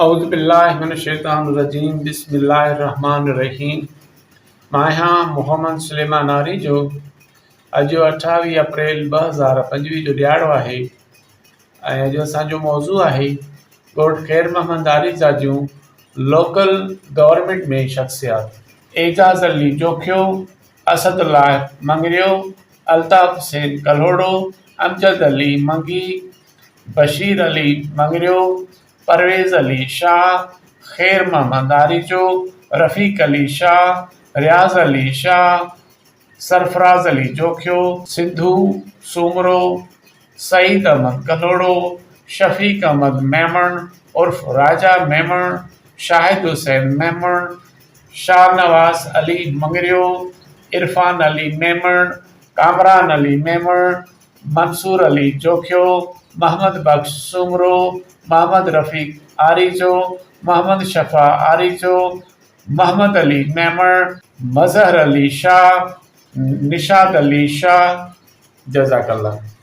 औज़ुबिल्लाहिमिनश्शैतानिर्रजीम बिस्मिल्लाहिर्रहमानिर्रहीम। मां मोहम्मद सुलेमान आरी जो अॼु 28 अप्रैल 2025 जो ॾियारो आहे ऐं अॼु असांजो मौज़ू आहे ॻोठ ख़ैर मोहम्मद आरीज़ा जूं लोकल गवर्नमेंट में शख़्सियात। एजाज़ अली जोखियो, असदुल्ला मंगरियो, अल्ताफ़ हुसैन कल्होड़ो, अमजद अली मंगी, बशीर अली मंगरियो, परवेज़ अली शाह, ख़ैर मोहम्मद आरीजो, रफ़ीक अली शाह, रियाज़ अली शाह, सरफराज़ अली जोखियो, सिद्धू सूमरो, सईद अहमद कल्होड़ो, शफ़ीक अहमद मेमण उर्फ़ राजा मेमण, शाहिद हुसैन मेमण, शाहनवाज़ अली मंगरियो, इरफ़ान अली मेमण, कामरान अली मेमण, मंसूर अली जोखियो, मोहम्मद बख्श सूमरो, मोहम्मद रफ़ीक आरीजो, मोहम्मद शफ़ा आरीजो, मोहम्मद अली मेमण, मज़हर अली शाह, निशाद अली शाह। जज़ाकल्लाह।